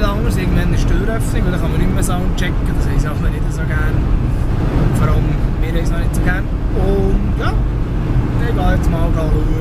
anderes. Irgendwann ist die Türöffnung und dann kann man nicht mehr Soundchecken. Das haben sie auch nicht so gerne. Vor allem wir haben es noch nicht so gerne. Und ja, ich gehe jetzt mal schauen.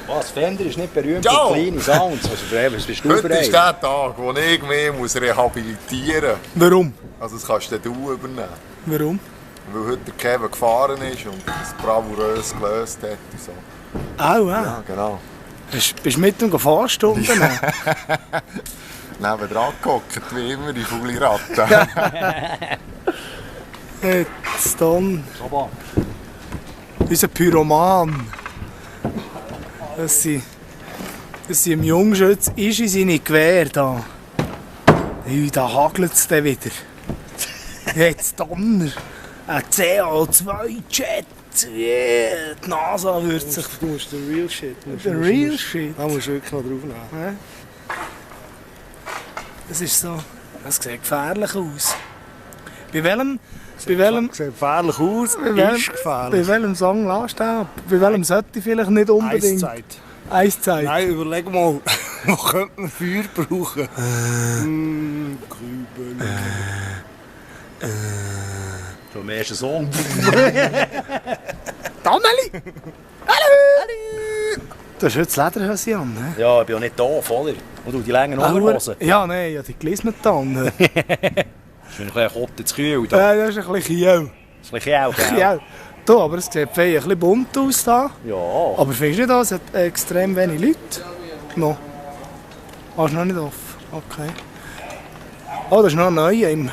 Was, Fender ist nicht berühmt für kleine Sounds. Also, was bist du Heute bereit? ist der Tag, wo ich mich muss rehabilitieren muss. Warum? Also das kannst du übernehmen. Warum? Weil heute der Kevin gefahren ist und es bravourös gelöst hat und so. Auch, Ja, genau. Bist du mit dem Fahrstunden? Nebendran gehockt, wie immer, die faule Ratte. Jetzt dann. Unser Pyroman. Das sind im Jungschütz ist in seine Gewehr da. Hey, da hagelt es dann wieder. Jetzt Donner. Ein CO2-Jet. Yeah. Die NASA wird sich... Du musst den Real Shit. Der Real Shit. Da musst du wirklich noch draufnehmen. Das ist so... Das sieht gefährlich aus. Bei welchem... Sieht gefährlich aus, Bei welchem, ist gefährlich. bei welchem Song lässt du? Bei welchem sollte ich vielleicht nicht unbedingt? Eiszeit. Eiszeit. Nein, überleg mal, wo könnte man Feuer brauchen? Grübel. Vom ersten Song. Donneli! Hallo! Du hast heute das Lederhöschen an, ne? Ja, ich bin ja nicht da, voller. Und du die langen Unterhosen. Ja, nein, ja, die gelismet an. Das ist ein bisschen Kott ins Kühl. Ja, das ist ein bisschen Kiel. Das ist ein bisschen auch. Ja. Du, aber es sieht ein bisschen bunt aus da. Ja. Aber findest du nicht, es hat extrem wenig Leute? No. Hast du noch nicht offen? Okay. Oh, das ist noch ein neuer im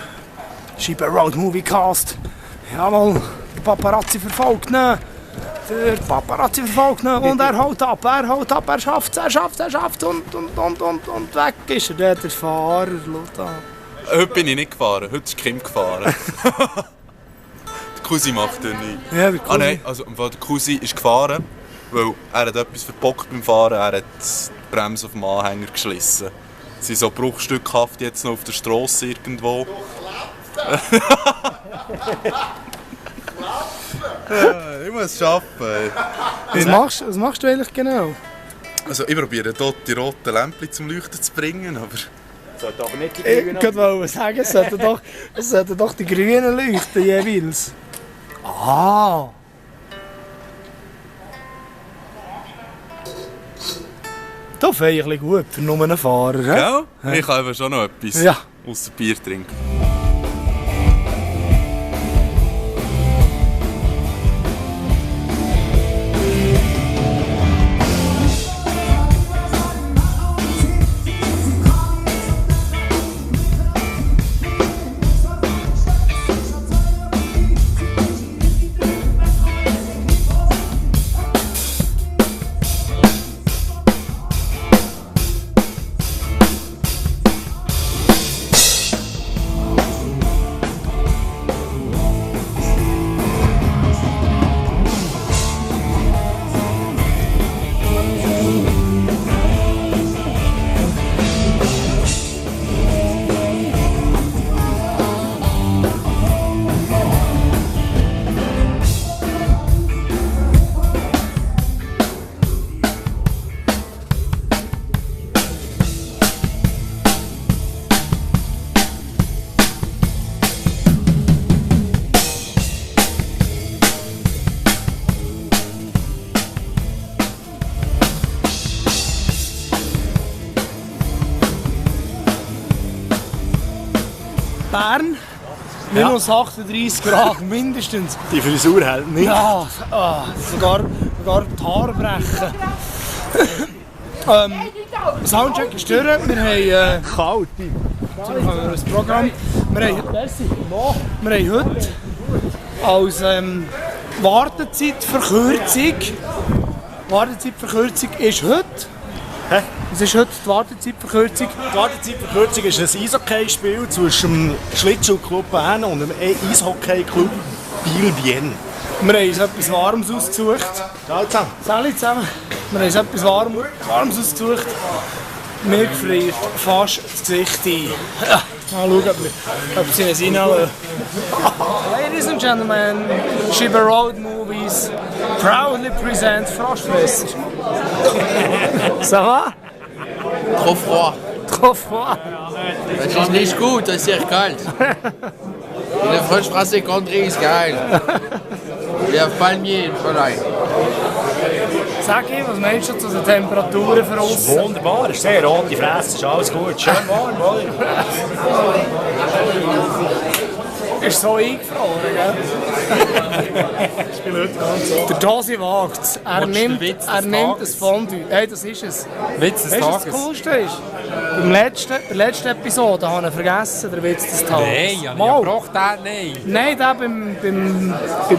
Scheibe Road Movie Cast. Jawohl, der Paparazzi verfolgt ihn. Der Paparazzi verfolgt ihn und er haut ab, er schafft es und weg ist er, der Fahrer. Schau da. Heute bin ich nicht gefahren, heute ist Kim gefahren. Der Cousin macht das nicht. Ja, der Cousin. Nein, also der Cousin ist gefahren, weil er hat etwas verbockt beim Fahren, er hat die Bremse auf dem Anhänger geschlissen. Sie sind so bruchstückhaft jetzt noch auf der Straße irgendwo. Ich muss es schaffen. Was machst du eigentlich genau? Also ich probiere dort die roten Lämpchen zum Leuchten zu bringen, aber... Sollte aber nicht die Ich Grünen. wollte sagen, es sollten doch die Grünen leuchten jeweils. Ah! Das finde ich ein bisschen gut für nur einen Fahrer. He? Ja? Ich kann eben schon noch etwas Ja. ausser Bier trinken. Bern, minus 38 Grad mindestens. Die Frisur hält nicht. Ja, sogar die Haare brechen. Soundcheck ist durch. Wir haben Kalt. das Programm. Wir haben heute als Wartezeitverkürzung ist heute. Hä? Es ist heute die Wartezeitverkürzung. Die Wartezeitverkürzung ist ein Eishockey-Spiel zwischen dem Schlittschuhclub Bern und dem Eishockey-Club Biel-Bienne. Wir haben uns etwas Warmes ausgesucht. Ciao zusammen. Salut zusammen. Wir haben uns etwas Warmes ausgesucht. Mir friert fast das Gesicht ein. Ja, mal schauen, ob sie es reinlassen. Ladies and gentlemen, Scheibe Road Movies proudly present Frostfest. Ça va? Trop froid. Trop froid. Das ist nicht gut, das ist sehr kalt. In der Froschstraße Country ist geil. Der Palmier in Verleih. Sag ich, was meinst du zu den Temperaturen für uns? Wunderbar, ist sehr rote Fresse, ist alles gut. Schön warm, oder? Ist so eingefroren, gell? Ich bin nicht ganz so. Der Dosi wagt es. Er nimmt Witz des ein Tages? Fondue. Hey, das ist es. Witz des Weißt du, was das Tages. Coolste ist? Bei der letzten Episode habe ich vergessen, der Witz des Tages. Nein, ja, Mal. ich brauche den nicht. Nein, der beim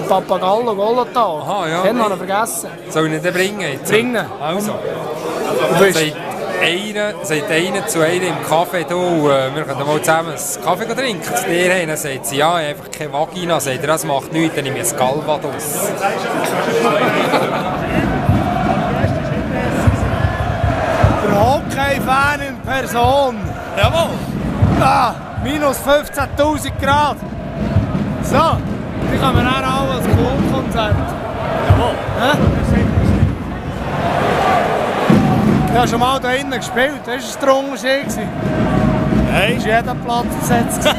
Papagallo Golotag. Aha, ja. Den habe ich vergessen. Soll ich ihn den bringen jetzt? Bringen. Also, Du bist sagt einer zu einem im Café, du, wir können mal zusammen einen Kaffee trinken. Zu dir hin, dann sagt sie, ja, ich habe einfach keine Vagina. Sagt er, das macht nichts, dann nehme ich ein Calvados. der Hockey-Fan in Person. Jawohl. Ah, minus 15.000 Grad. So, die kommen dann auch als Klubkonzert. Jawohl. Ich habe schon mal da innen gespielt, das war der Unterschied. Hey. Das war jeder Platz besetzt.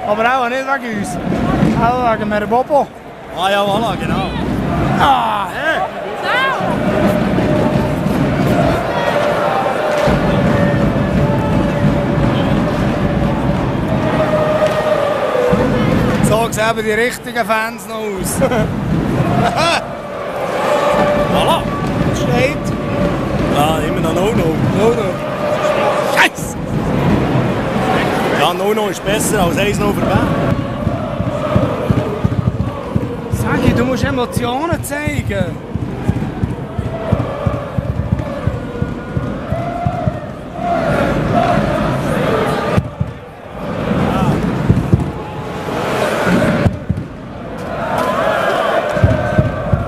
Aber auch nicht wegen uns. Auch wegen mir Bobo. Ah ja, voilà, genau. Ah, so sehen die richtigen Fans noch aus. Voilà. Steht. Ah, immer noch No-No. Scheiße! Ja, No-No ist besser als 1-0 für Bern. Sag ich, du musst Emotionen zeigen.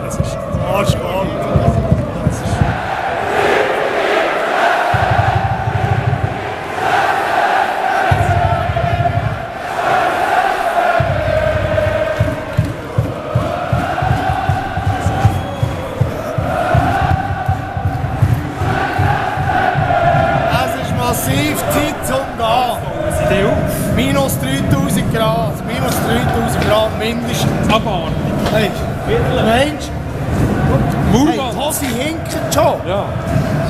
Das ist anspannend. Es ist massiv Zeit zum Gehen. Minus 3000 Grad. Minus 3000 Grad mindestens. Abartig. Hey, Mensch. Hey, Tossi hinkt schon. Ja.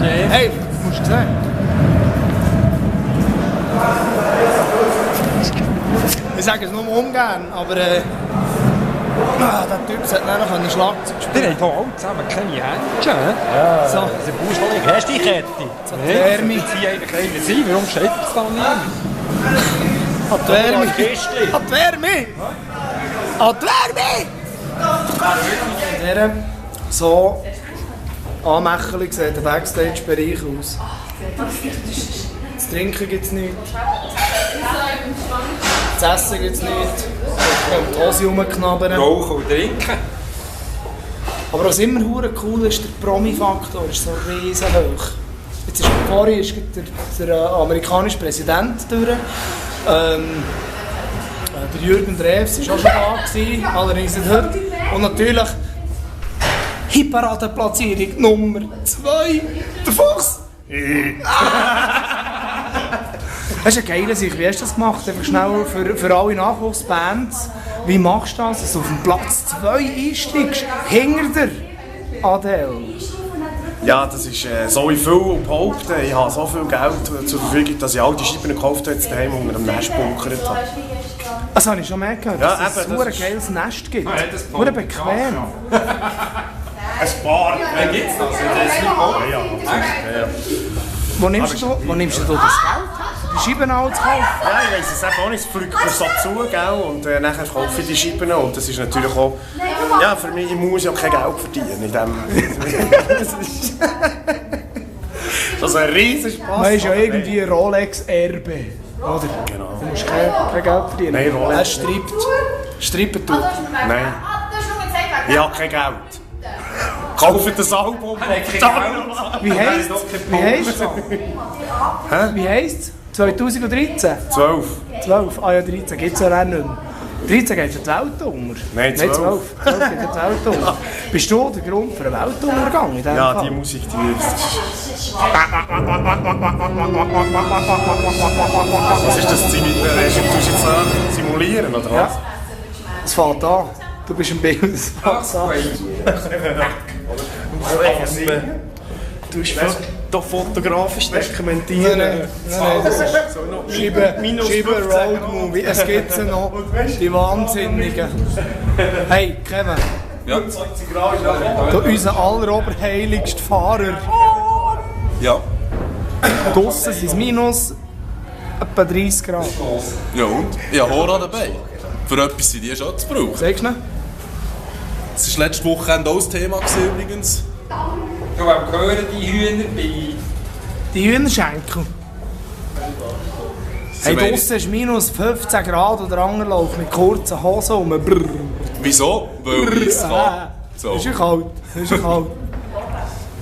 Hey, musst du sehen. Ich sage es nur ungern, aber der Typ sollte noch ein Schlagzeug Die spielen. haben hier alle zusammen keine Händchen. So, Der Buschwollig, hast du die Kette? so die Wärme. Sie eigentlich eine sein. Warum steht das da nicht? An die Wärme. Kiste. An die Wärme. An die Wärme. So anmächerlich sieht der Backstage-Bereich aus. Zu trinken gibt es nichts. Zu essen gibt es nichts. Die Hose rumknabbern. Rauchen und trinken. Aber was immer hure cool ist, der Promi-Faktor ist so riesen hoch. Jetzt ist vorhin ist der amerikanische Präsident durch. Der Jürgen Drews war auch schon da, gewesen, allerdings nicht heute. Und natürlich Hitparadenplatzierung Nummer 2, der Fuchs. Das ist eine geile Sache. Wie hast du das gemacht? Einfach schnell für alle Nachwuchsbands. Wie machst du das, dass du auf den Platz 2 einsteigst? Hinter dir, Adele. Ja, das ist so viel behaupten. Ich habe so viel Geld zur Verfügung, dass ich all die Scheiben gekauft habe, jetzt daheim unter einem Nest bunkert habe. Das habe ich schon mehr gehört, Ja, dass es eben, ein das ist- geiles Nest gibt. Ja, das ist Nur bequem. Ein paar. Wann gibt's das? Das ist nicht gut. Wo nimmst du das Geld her? Die Scheiben alle zu kaufen? Ja, ich weiss es eben auch nicht, es fliegt mir so zu, gell? Und nachher kaufe ich die Scheiben und das ist natürlich auch... Ja, für mich, ich muss ja kein Geld verdienen in dem... Das ist ein riesen Spaß. Man ist ja irgendwie ein Rolex-Erbe, oder? Genau. Du musst kein Geld verdienen. Nein, Rolex Er strippt. Strippen tut. Nein, ich habe kein Geld. Kaufe das Album. Wie heisst es? Wie heisst es? 2013? 12. 12? Ah ja, 13 gibt es ja auch nicht mehr. 13 geht die Welt unter. Nein, 12. 12 geht die Welt unter. Bist du der Grund für einen Weltuntergang in diesem Ja, Fall? die Musik, die... Was ist das? Du tust jetzt simulieren, oder was? Ja. Es fängt an. Du bist im Bild. Es fängt an. Du hast hier fotografisch dokumentieren. Nein, das ist Scheibe Road Movie. Es gibt sie noch, die Wahnsinnigen. Hey, Kevin. Ja. Du, unser alleroberheiligster Fahrer. Ja. Draussen sind es minus etwa 30 Grad. Ja und? Ich habe Hora dabei. Für etwas sind die schon zu brauchen. Sagst du nicht? Das war letzte Wochenende auch das Thema übrigens. Du, wem gehören die Hühner bei? Die Hühnerschenkel. Hey, draussen ist minus 15 Grad und der andere läuft mit kurzen Hosen um. Brrr. Wieso? Weil ich es kann. So. Ist ja kalt. Ist ja kalt.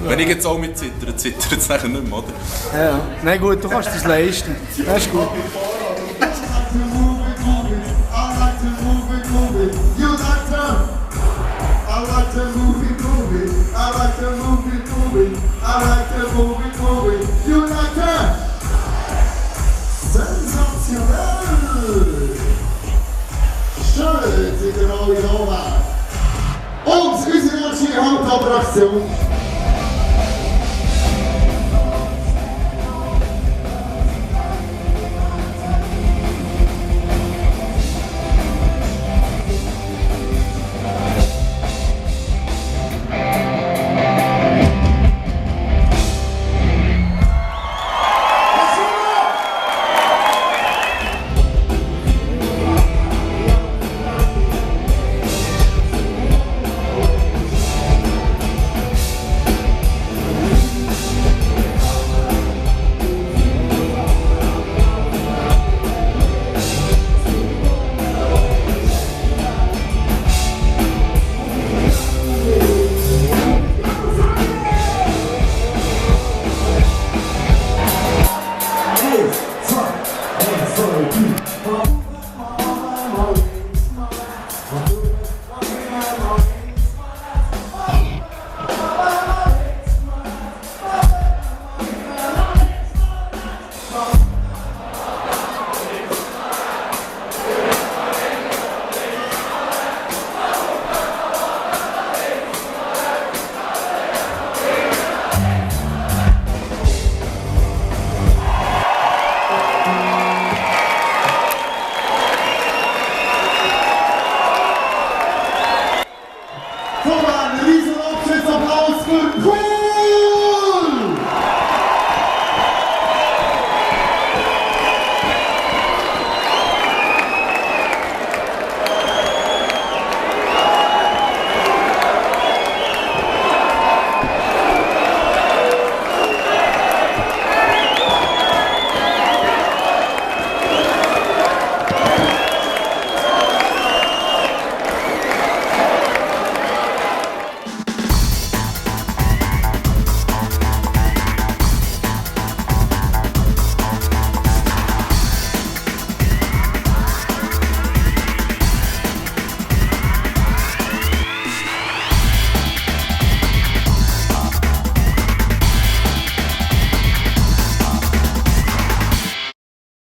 Wenn ich jetzt auch mit zittert es nachher nicht mehr, oder? Ja. Nein, gut, du kannst das leisten. Das ist gut. Sensationell! Schön, sind wir alle da. Und unsere erste Hauptattraktion